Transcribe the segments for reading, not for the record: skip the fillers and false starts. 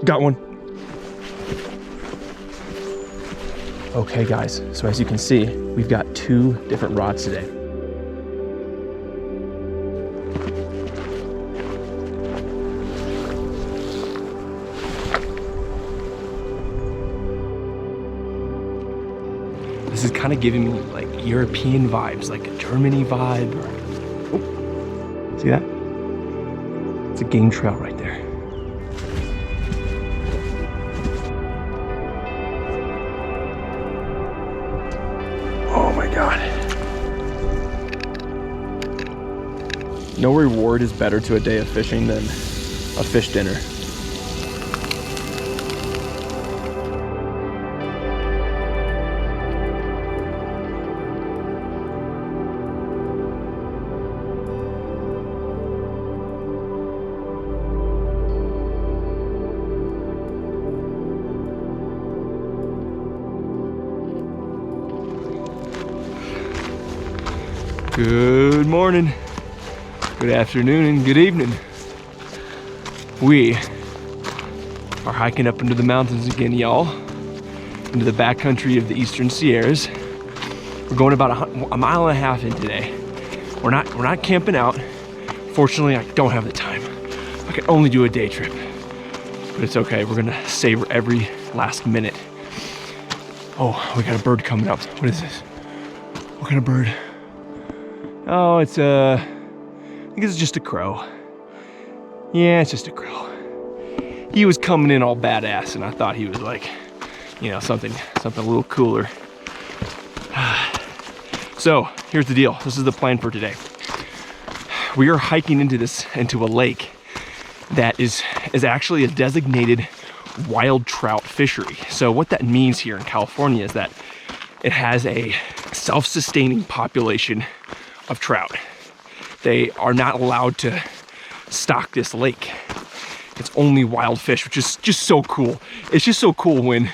Got one. Okay guys, so as you can see, we've got 2 different rods today. This is kind of giving me like European vibes, like a Germany vibe. Oh, see that? It's a game trout right there. Oh my God. No reward is better to a day of fishing than a fish dinner. Good morning, good afternoon, and good evening. We are hiking up into the mountains again, y'all, into the backcountry of the Eastern Sierras. We're going about a mile and a half in today. We're not camping out. Fortunately, I don't have the time. I can only do a day trip, but it's okay. We're gonna savor every last minute. Oh, we got a bird coming up. What is this? What kind of bird? Oh, it's I think it's just a crow. Yeah, it's just a crow. He was coming in all badass, and I thought he was like, you know, something a little cooler. So here's the deal. This is the plan for today. We are hiking into a lake that is actually a designated wild trout fishery. So what that means here in California is that it has a self-sustaining population of trout. They are not allowed to stock this lake. It's only wild fish, which is just so cool. It's just so cool when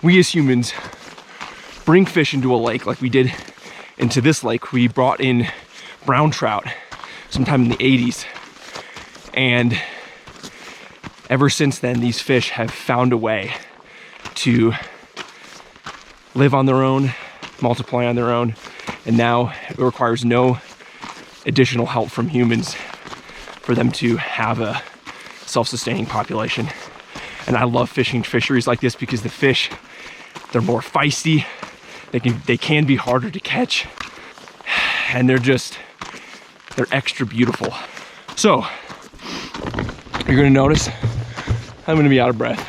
we as humans bring fish into a lake like we did into this lake. We brought in brown trout sometime in the 80s. And ever since then, these fish have found a way to live on their own, multiply on their own, and now it requires no additional help from humans for them to have a self-sustaining population. And I love fishing fisheries like this because the fish, they're more feisty, they can be harder to catch, and they're extra beautiful. So you're gonna notice I'm gonna be out of breath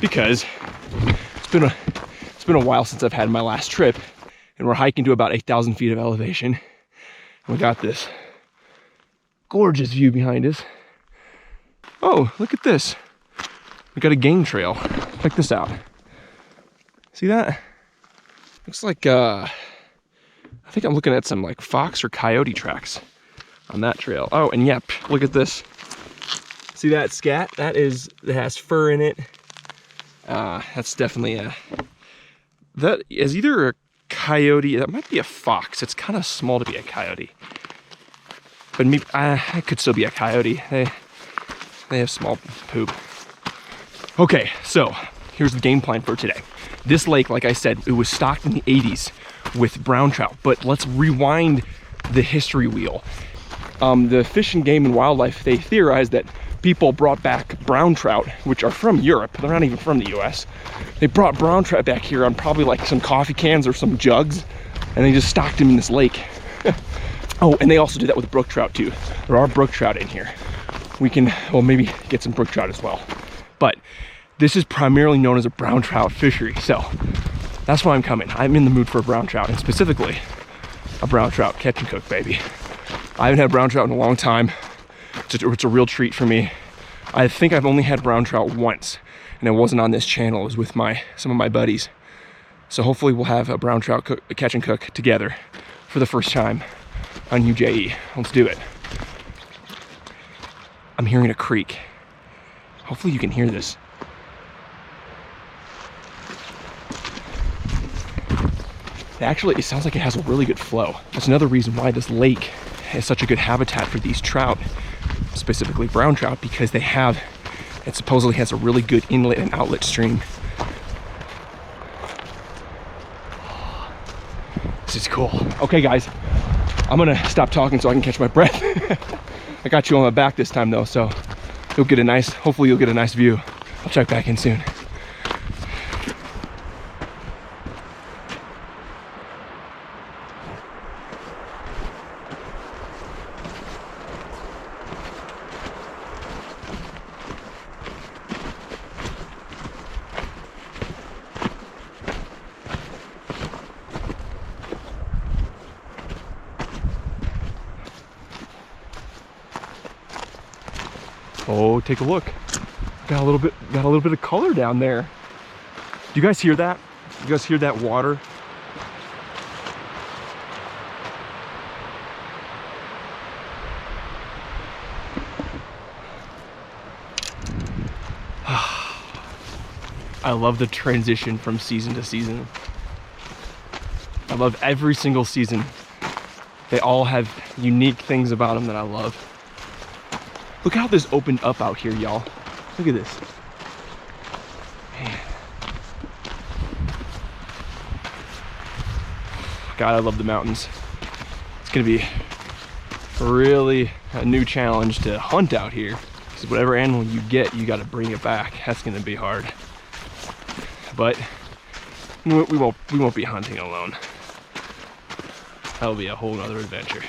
because it's been a while since I've had my last trip, and we're hiking to about 8,000 feet of elevation. And we got this gorgeous view behind us. Oh, look at this. We got a game trail. Check this out. See that? Looks like, I think I'm looking at some like fox or coyote tracks on that trail. Oh, and yep, look at this. See that scat? It has fur in it. That's definitely that is either a coyote, that might be a fox. It's kind of small to be a coyote. But maybe, it could still be a coyote. They have small poop. Okay, so here's the game plan for today. This lake, like I said, it was stocked in the 80s with brown trout, but let's rewind the history wheel. The Fish and Game and Wildlife, they theorized that people brought back brown trout, which are from Europe. They're not even from the US. They brought brown trout back here on probably like some coffee cans or some jugs, and they just stocked them in this lake. Oh, and they also did that with brook trout too. There are brook trout in here. We can, well, maybe get some brook trout as well. But this is primarily known as a brown trout fishery. So that's why I'm coming. I'm in the mood for a brown trout, and specifically a brown trout catch and cook, baby. I haven't had brown trout in a long time. It's a real treat for me. I think I've only had brown trout once, and it wasn't on this channel. It was with some of my buddies. So hopefully we'll have a brown trout catch and cook together for the first time on UJE. Let's do it. I'm hearing a creek. Hopefully you can hear this. Actually, it sounds like it has a really good flow. That's another reason why this lake is such a good habitat for these trout, specifically brown trout, because they have It supposedly has a really good inlet and outlet stream. This is cool. Okay guys, I'm gonna stop talking so I can catch my breath. I got you on my back this time though, so you'll get a nice, hopefully you'll get a nice view. I'll check back in soon. Oh, take a look. Got a little bit of color down there. Do you guys hear that? You guys hear that water? I love the transition from season to season. I love every single season. They all have unique things about them that I love. Look how this opened up out here, y'all. Look at this. Man. God, I love the mountains. It's gonna be really a new challenge to hunt out here. Because whatever animal you get, you gotta bring it back. That's gonna be hard. But we won't be hunting alone. That'll be a whole nother adventure.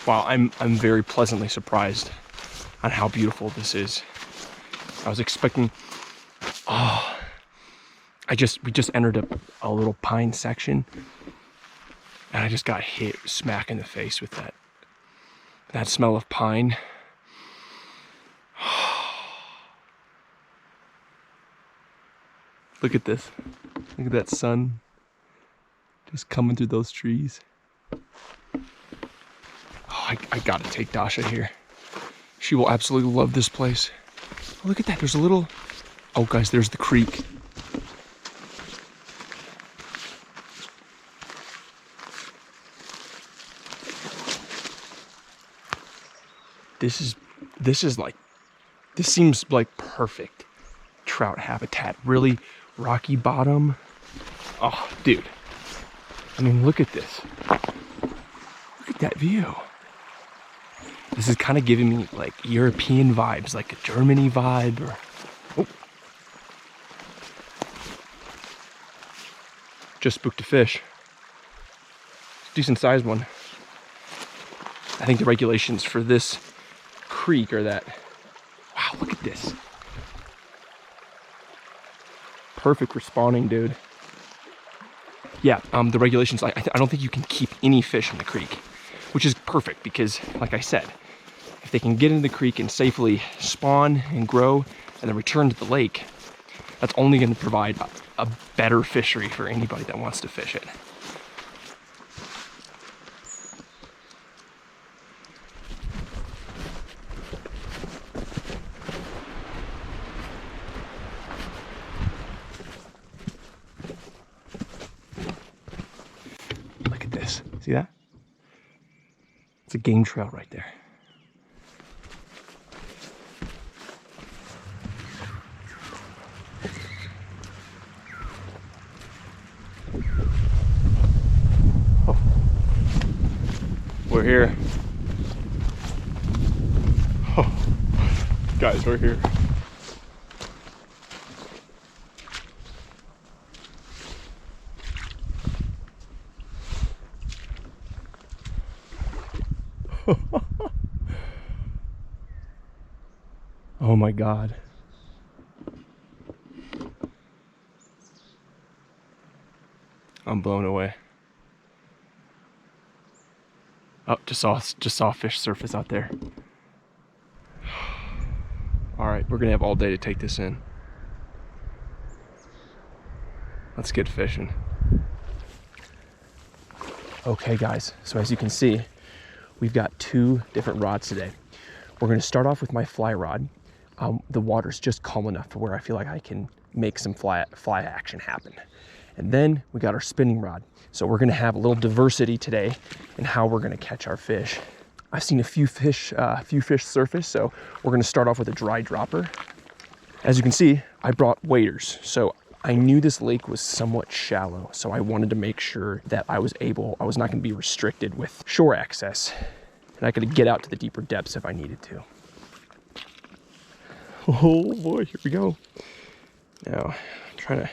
Wow, I'm very pleasantly surprised on how beautiful this is. I was expecting, we just entered a little pine section, and I just got hit smack in the face with that smell of pine. Look at this. Look at that sun just coming through those trees. Oh, I gotta take Dasha here. She will absolutely love this place. Oh, look at that, there's a little, oh guys, there's the creek. This seems like perfect trout habitat. Really rocky bottom. Oh, dude. I mean, look at this. Look at that view. This is kind of giving me like European vibes, like a Germany vibe, or oh. Just spooked a fish. Decent sized one. I think the regulations for this creek are that, wow, look at this. Perfect respawning, dude. Yeah, the regulations, I don't think you can keep any fish in the creek, which is perfect because, like I said, if they can get into the creek and safely spawn and grow and then return to the lake, that's only going to provide a better fishery for anybody that wants to fish it. Look at this. See that? It's a game trout right there. Oh. We're here. Oh. Guys, we're here. Oh my God. I'm blown away. Oh, just saw a fish surface out there. All right, we're gonna have all day to take this in. Let's get fishing. Okay guys, so as you can see, we've got 2 different rods today. We're gonna start off with my fly rod. The water's just calm enough to where I feel like I can make some fly action happen. And then we got our spinning rod. So we're gonna have a little diversity today in how we're gonna catch our fish. I've seen a few fish surface, so we're gonna start off with a dry dropper. As you can see, I brought waders. So I knew this lake was somewhat shallow, so I wanted to make sure that I was not gonna be restricted with shore access, and I could get out to the deeper depths if I needed to. Oh boy, here we go. Now, I'm trying to...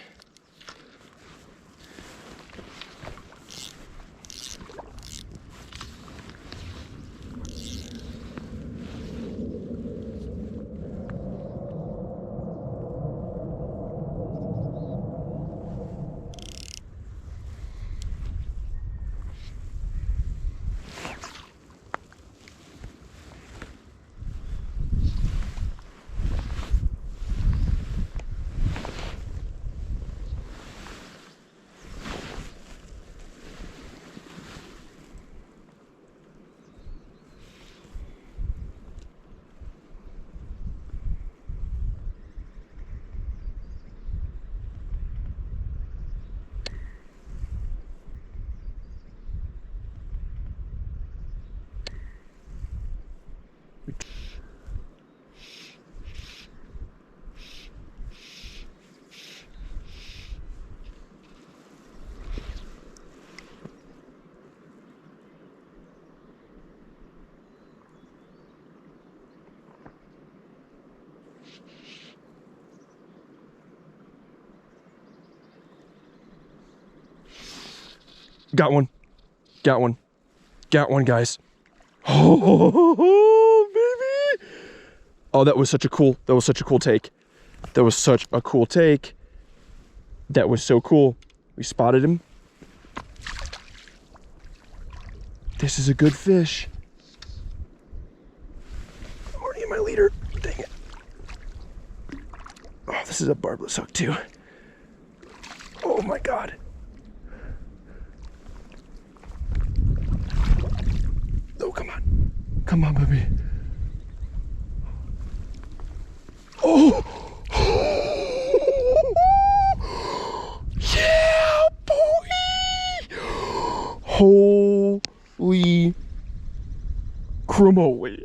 Got one, guys. Oh, baby. Oh, that was such a cool take. That was such a cool take. That was so cool. We spotted him. This is a good fish. I'm already in my leader. Dang it. Oh, this is a barbless hook too. Oh my God. Oh, come on. Come on, baby. Oh! Yeah, boy! Holy cramoly.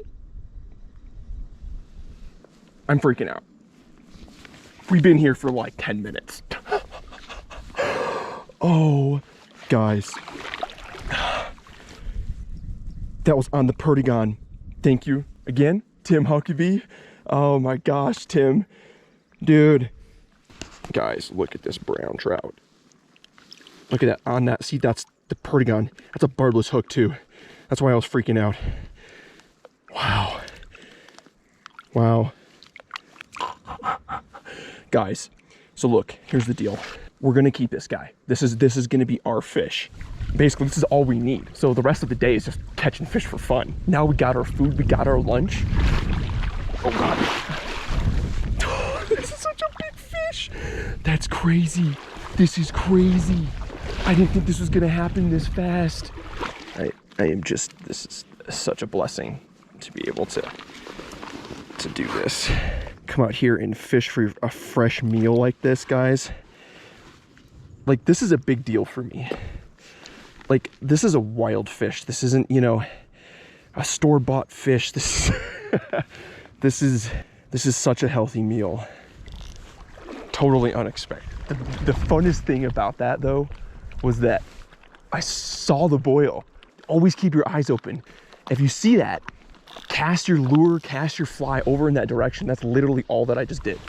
I'm freaking out. We've been here for like 10 minutes. Oh, guys. That was on the Perdigon. Thank you again, Tim Huckabee. Oh my gosh, Tim. Dude. Guys, look at this brown trout. Look at that on that. See, that's the Perdigon. That's a barbless hook too. That's why I was freaking out. Wow. Wow. Guys, so look, here's the deal. We're gonna keep this guy. This is gonna be our fish. Basically, this is all we need. So the rest of the day is just catching fish for fun. Now we got our food, we got our lunch. Oh God. Oh, this is such a big fish. That's crazy. This is crazy. I didn't think this was gonna happen this fast. I am just, this is such a blessing to be able to do this. Come out here and fish for a fresh meal like this, guys. Like, this is a big deal for me. Like, this is a wild fish. This isn't, you know, a store-bought fish. This is this is such a healthy meal. Totally unexpected. The funnest thing about that, though, was that I saw the boil. Always keep your eyes open. If you see that, cast your lure, cast your fly over in that direction. That's literally all that I just did.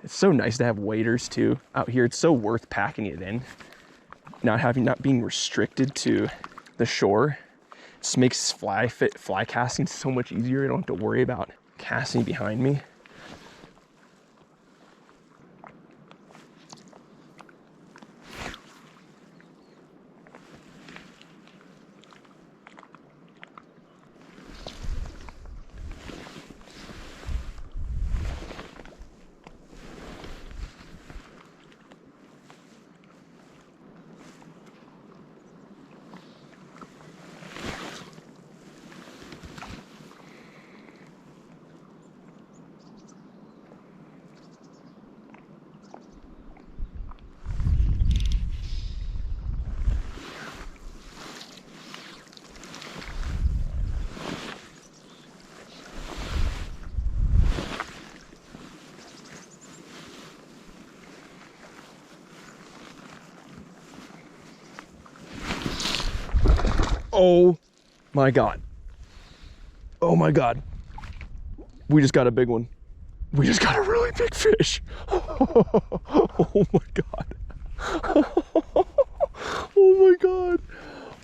It's so nice to have waders too out here. It's so worth packing it in. Not being restricted to the shore. Just makes fly casting so much easier. I don't have to worry about casting behind me. Oh my God. Oh my God. We just got a big one. We just got a really big fish. Oh my God. Oh my God.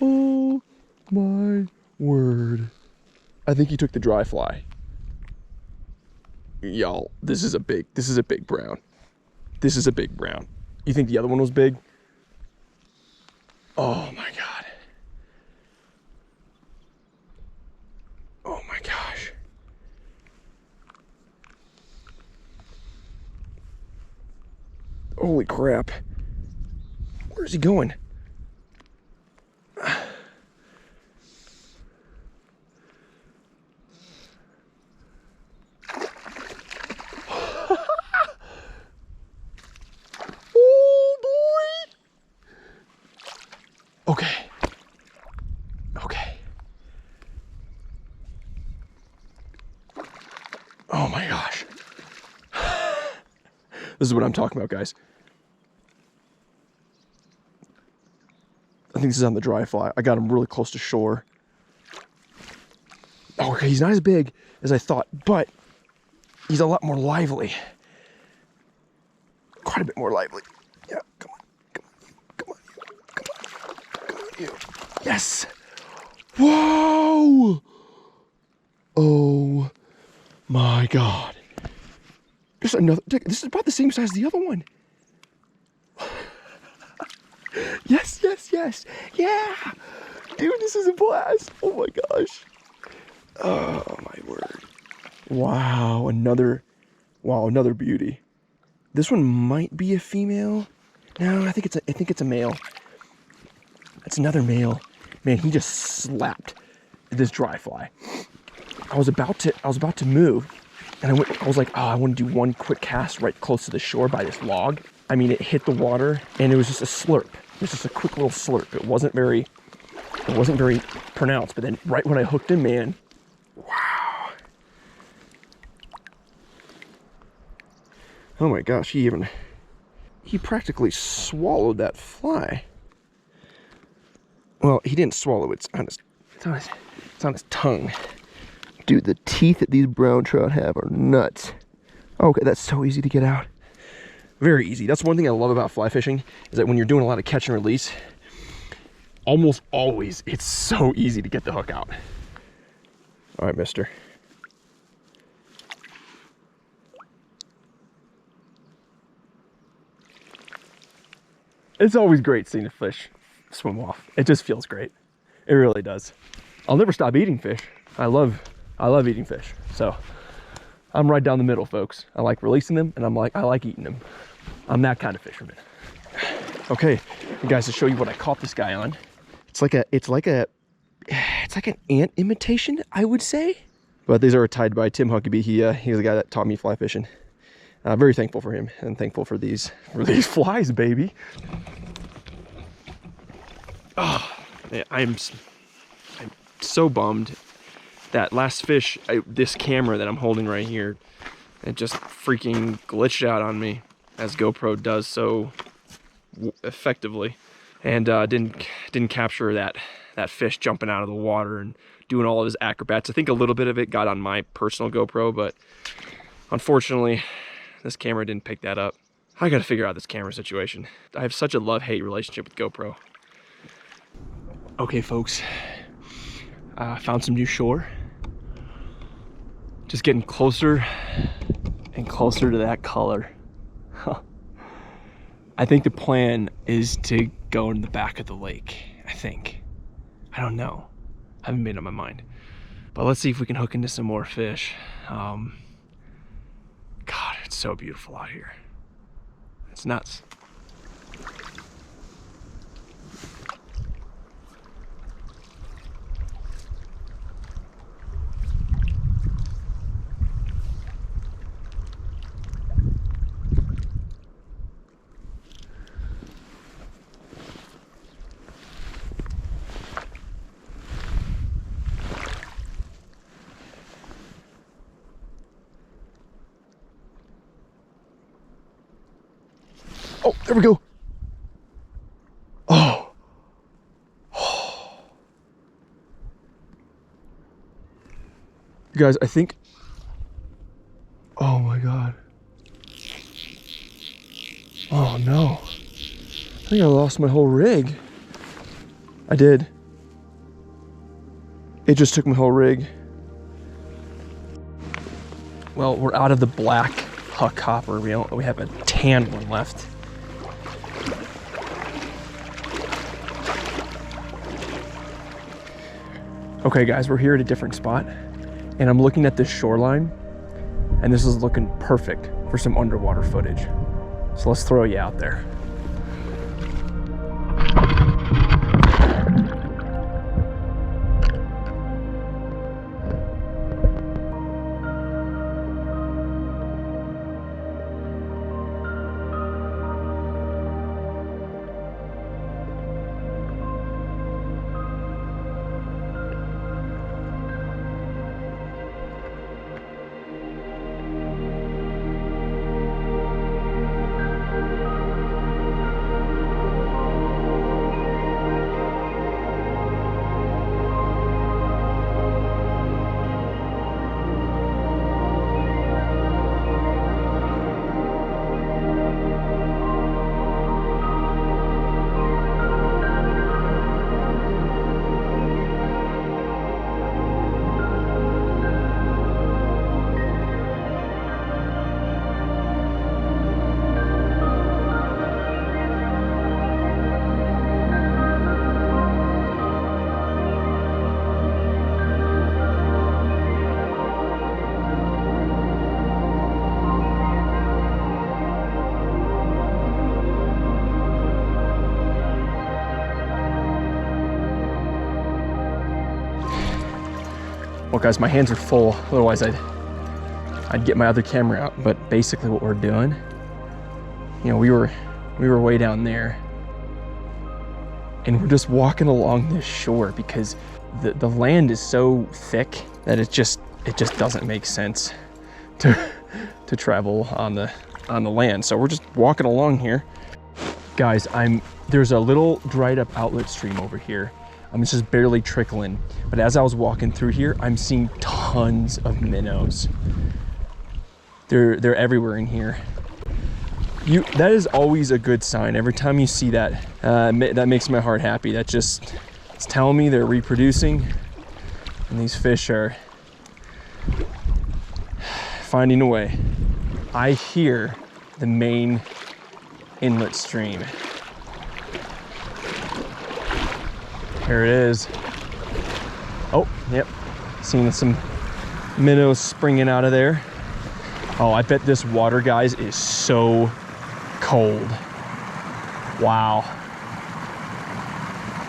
Oh my word. I think he took the dry fly. Y'all, this is a big brown. This is a big brown. You think the other one was big? Oh my God. Oh my gosh. Holy crap. Where's he going? Oh boy. Okay. Okay. Oh my gosh. This is what I'm talking about, guys. I think this is on the dry fly. I got him really close to shore. Oh, okay, he's not as big as I thought, but he's a lot more lively. Quite a bit more lively. Yeah, come on, come on, come on, come on, you. Yes. Whoa. Oh my God. There's another, this is about the same size as the other one. Yes, yes, yes. Yeah. Dude, this is a blast. Oh my gosh. Oh my word. Wow, another beauty. This one might be a female. No, I think it's a male. It's another male. Man, he just slapped this dry fly. I was about to move, and I was like, oh, I want to do one quick cast right close to the shore by this log. I mean, it hit the water, and it was just a slurp. It was just a quick little slurp. It wasn't very pronounced. But then, right when I hooked him, man, wow! Oh my gosh, he practically swallowed that fly. Well, he didn't swallow it. It's on his tongue. Dude, the teeth that these brown trout have are nuts. Okay, that's so easy to get out. Very easy. That's one thing I love about fly fishing, is that when you're doing a lot of catch and release, almost always it's so easy to get the hook out. All right, mister. It's always great seeing a fish swim off. It just feels great. It really does. I'll never stop eating fish. I love eating fish. So I'm right down the middle, folks. I like releasing them, and I like eating them. I'm that kind of fisherman. Okay, you guys, to show you what I caught this guy on. It's like an ant imitation, I would say. But these are tied by Tim Huckabee. He's the guy that taught me fly fishing. Very thankful for him, and thankful for these flies, baby. Oh, man, I'm so bummed that last fish, this camera that I'm holding right here, it just freaking glitched out on me, as GoPro does so effectively, and didn't capture that fish jumping out of the water and doing all of his acrobats. I think a little bit of it got on my personal GoPro, but unfortunately this camera didn't pick that up. I gotta figure out this camera situation. I have such a love-hate relationship with GoPro. Okay, folks, found some new shore. Just getting closer and closer to that color. I think the plan is to go in the back of the lake, I think. I don't know. I haven't made up my mind. But let's see if we can hook into some more fish. God, it's so beautiful out here. It's nuts. Oh, there we go. Oh. Guys, I think, oh my God. Oh no. I think I lost my whole rig. I did. It just took my whole rig. Well, we're out of the black Huck hopper. We have a tan one left. Okay guys, we're here at a different spot and I'm looking at this shoreline and this is looking perfect for some underwater footage. So let's throw you out there. Well guys, my hands are full, otherwise I'd get my other camera out. But basically what we're doing, you know, we were way down there and we're just walking along this shore because the land is so thick that it just doesn't make sense to travel on the land. So we're just walking along here. Guys, there's a little dried up outlet stream over here. It's just barely trickling. But as I was walking through here, I'm seeing tons of minnows. They're everywhere in here. That is always a good sign. Every time you see that, that makes my heart happy. It's telling me they're reproducing and these fish are finding a way. I hear the main inlet stream. Here it is. Oh, yep. Seeing some minnows springing out of there. Oh, I bet this water, guys, is so cold. Wow.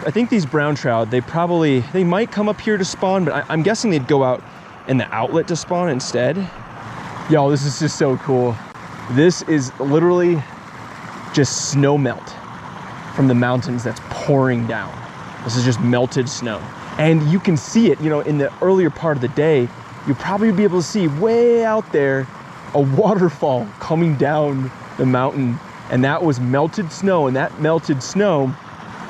I think these brown trout, they might come up here to spawn, but I'm guessing they'd go out in the outlet to spawn instead. Yo, this is just so cool. This is literally just snow melt from the mountains that's pouring down. This is just melted snow. And you can see it, you know, in the earlier part of the day, you'll probably be able to see way out there a waterfall coming down the mountain. And that was melted snow, and that melted snow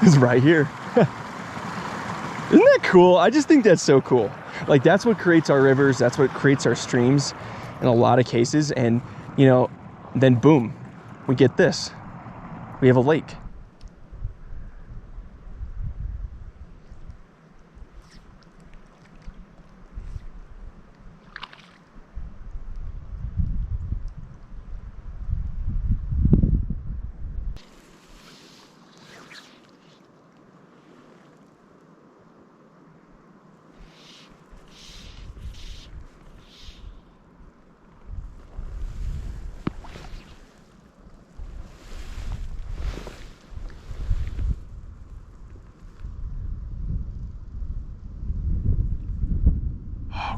is right here. Isn't that cool? I just think that's so cool. Like, that's what creates our rivers, that's what creates our streams in a lot of cases. And, you know, then boom, we get this. We have a lake.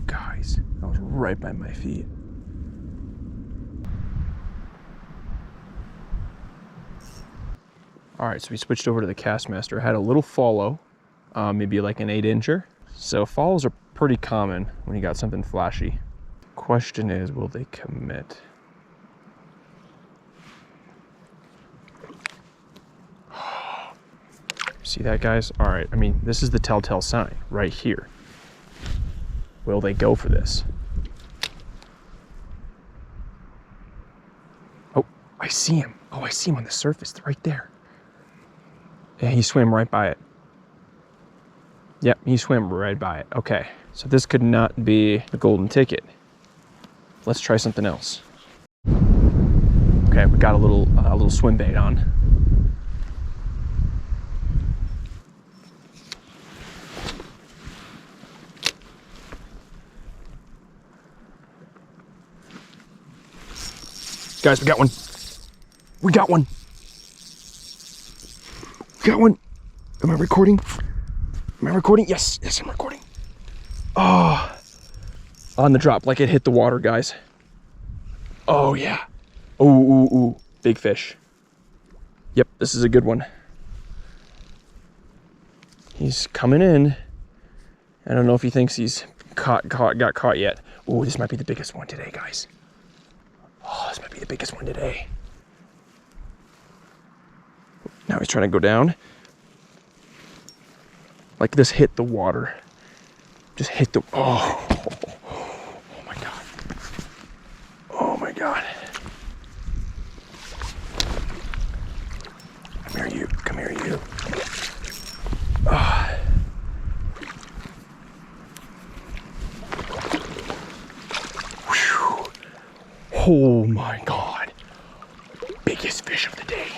Guys, that was right by my feet. All right, so we switched over to the Castmaster. I had a little follow, maybe like an 8-incher. So follows are pretty common when you got something flashy. Question is, will they commit? See that, guys? All right, I mean, this is the telltale sign right here. Will they go for this? Oh, I see him. Oh, I see him on the surface right there. Yeah, he swam right by it. Yep, he swam right by it. Okay, so this could not be a golden ticket. Let's try something else. Okay, we got a little swim bait on. Guys, we got one. We got one. We got one. Am I recording? Am I recording? Yes, yes, I'm recording. Oh, on the drop, like it hit the water, guys. Oh, yeah. Ooh, ooh, ooh, big fish. Yep, this is a good one. He's coming in. I don't know if he thinks he's got caught yet. Oh, this might be the biggest one today, guys. Oh, this might be the biggest one today. Now he's trying to go down. Like this hit the water. Just hit the, oh. Oh my God. Oh my God. Come here, you. Come here, you. Oh. Whew. Oh my God. Biggest fish of the day.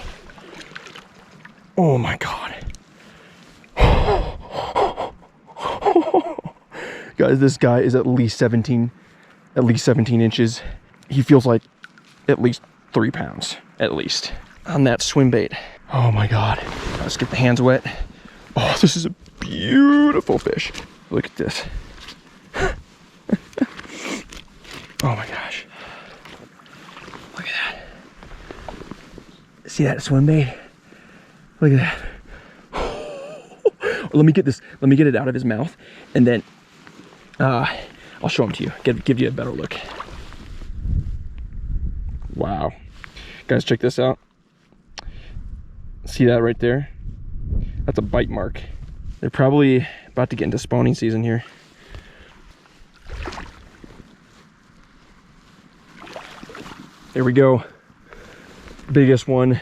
Oh my God. Guys, this guy is at least 17 inches. He feels like at least 3 pounds, at least, on that swim bait. Oh my God. Let's get the hands wet. Oh, this is a beautiful fish. Look at this. Oh my gosh. Look at that. See that swim bait? Look at that. Let me get this. Let me get it out of his mouth, and then I'll show him to you. Give you a better look. Wow, guys, check this out. See that right there? That's a bite mark. They're probably about to get into spawning season here. There we go. Biggest one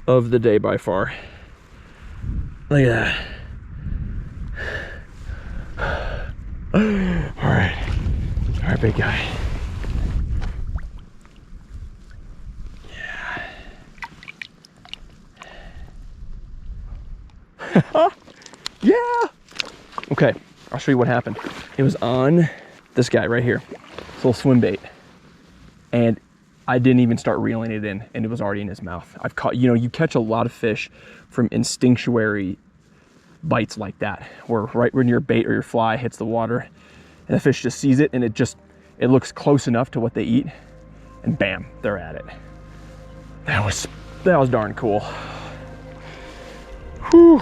of the day by far. Look at that. All right, big guy. Yeah. Yeah. Okay, I'll show you what happened. It was on this guy right here, this little swim bait, and I didn't even start reeling it in, and it was already in his mouth. I've caught, you know, you catch a lot of fish from instinctuary bites like that, where right when your bait or your fly hits the water, and the fish just sees it, and it looks close enough to what they eat, and bam, they're at it. That was darn cool. Whew.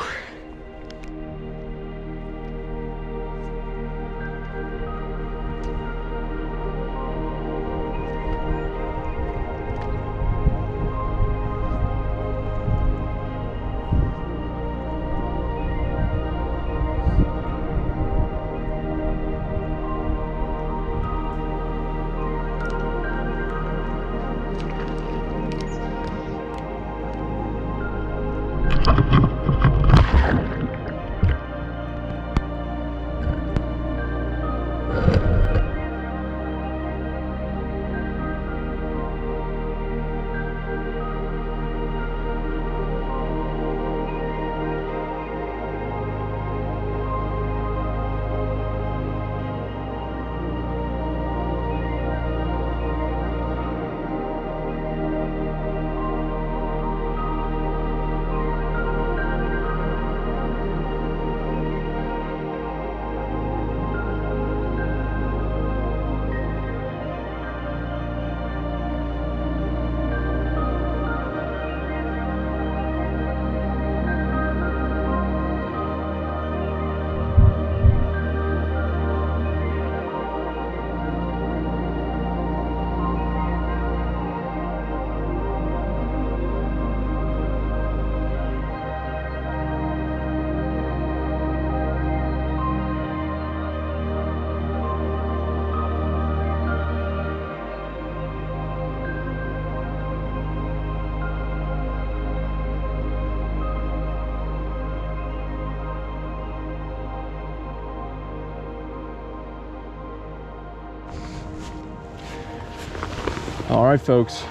All right, folks,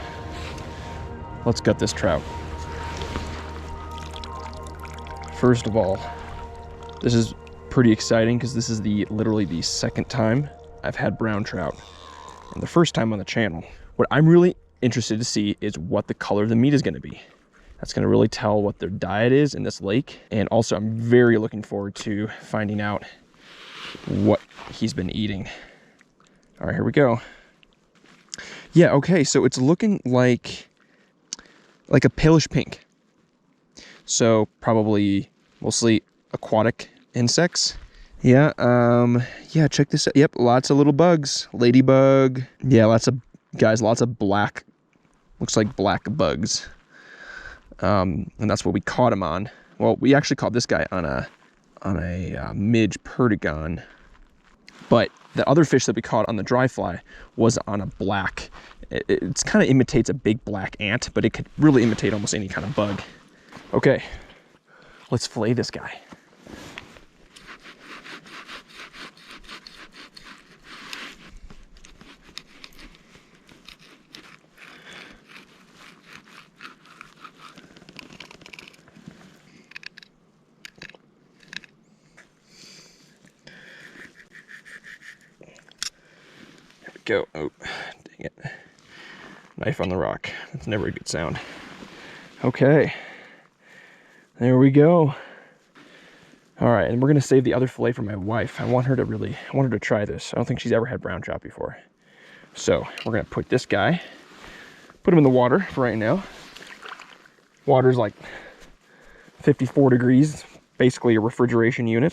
let's gut this trout. First of all, this is pretty exciting because this is literally the second time I've had brown trout and the first time on the channel. What I'm really interested to see is what the color of the meat is going to be. That's going to really tell what their diet is in this lake. And also I'm very looking forward to finding out what he's been eating. All right, here we go. Yeah, okay, so it's looking like a palish pink. So probably mostly aquatic insects. Yeah, yeah, check this out. Yep, lots of little bugs. Ladybug. Yeah, lots of black, looks like black bugs. And that's what we caught him on. Well, we actually caught this guy on a midge perdigon, but the other fish that we caught on the dry fly was on a black. It kind of imitates a big black ant, but it could really imitate almost any kind of bug. Okay, let's fillet this guy. There we go. Oh, dang it. Knife on the rock. That's never a good sound. Okay. There we go. All right, and we're gonna save the other fillet for my wife. I want her to try this. I don't think she's ever had brown trout before. So we're gonna put this guy, put him in the water for right now. Water's like 54 degrees, basically a refrigeration unit.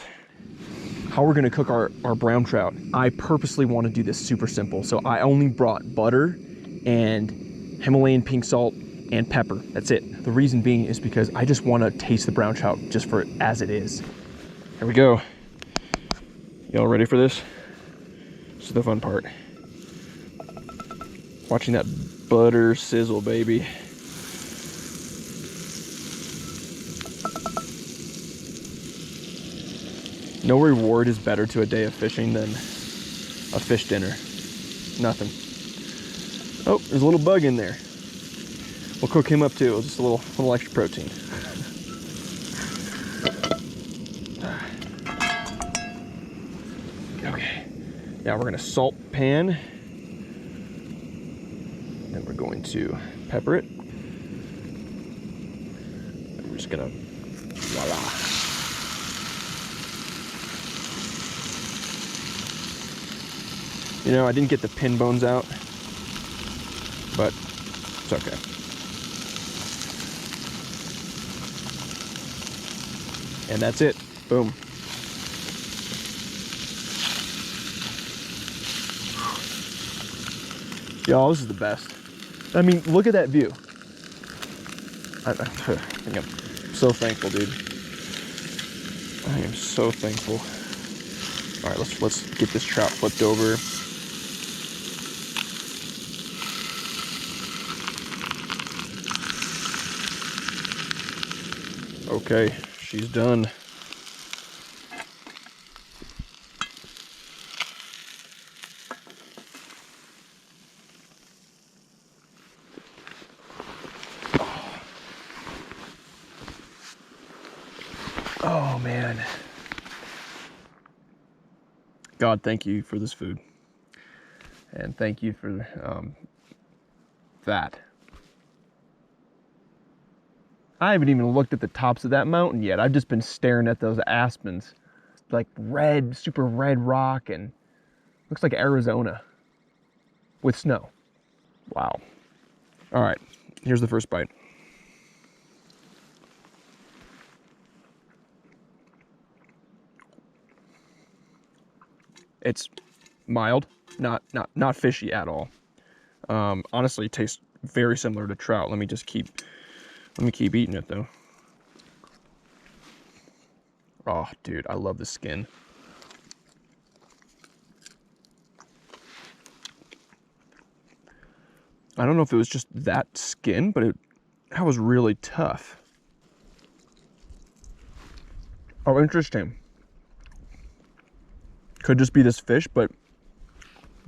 How we're gonna cook our brown trout, I purposely want to do this super simple. So I only brought butter and Himalayan pink salt and pepper. That's it. The reason being is because I just want to taste the brown trout just for it as it is. Here we go. Y'all ready for this? This is the fun part. Watching that butter sizzle, baby. No reward is better to a day of fishing than a fish dinner. Nothing. Oh, there's a little bug in there. We'll cook him up too, just a little extra protein. Okay, now we're gonna salt pan. Then we're going to pepper it. And we're just gonna, voila. You know, I didn't get the pin bones out, but it's okay. And that's it. Boom. Y'all, this is the best. I mean, look at that view. I think I'm so thankful, dude. I am so thankful. All right, let's get this trout flipped over. Okay, she's done. Oh man. God, thank you for this food. And thank you for that. I haven't even looked at the tops of that mountain yet. I've just been staring at those aspens. Like red, super red rock, and looks like Arizona with snow. Wow. All right, here's the first bite. It's mild, not fishy at all. Honestly, it tastes very similar to trout. Let me keep eating it though. Oh, dude, I love the skin. I don't know if it was just that skin, but that was really tough. Oh, interesting. Could just be this fish, but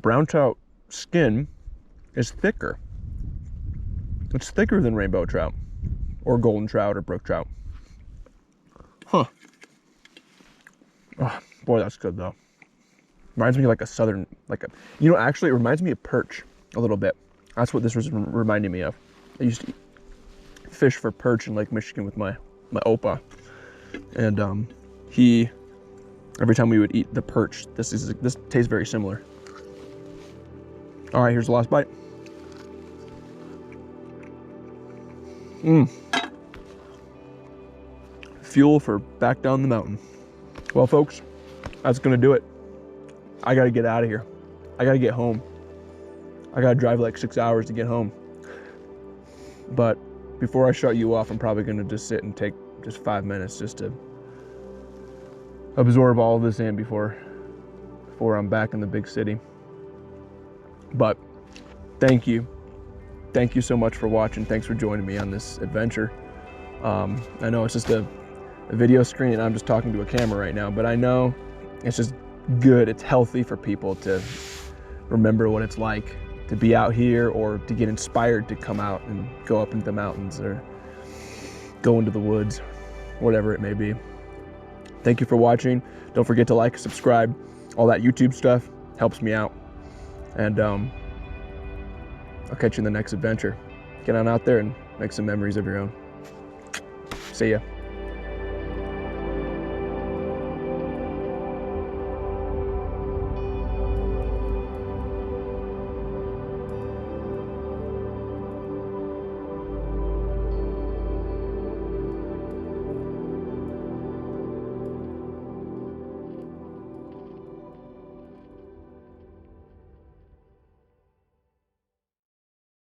brown trout skin is thicker. It's thicker than rainbow trout or golden trout or brook trout. Huh. Oh, boy, that's good though. Reminds me of like a southern, you know, actually it reminds me of perch a little bit. That's what this was reminding me of. I used to fish for perch in Lake Michigan with my opa. And every time we would eat the perch, this tastes very similar. All right, here's the last bite. Fuel for back down the mountain. Well, folks, that's gonna do it. I gotta get out of here. I gotta get home. I gotta drive like 6 hours to get home. But before I shut you off, I'm probably gonna just sit and take just 5 minutes just to absorb all of this in before I'm back in the big city. But thank you. Thank you so much for watching. Thanks for joining me on this adventure. I know it's just a video screen and I'm just talking to a camera right now, but I know it's just good. It's healthy for people to remember what it's like to be out here or to get inspired to come out and go up into the mountains or go into the woods, whatever it may be. Thank you for watching. Don't forget to like, subscribe. All that YouTube stuff helps me out. And I'll catch you in the next adventure. Get on out there and make some memories of your own. See ya.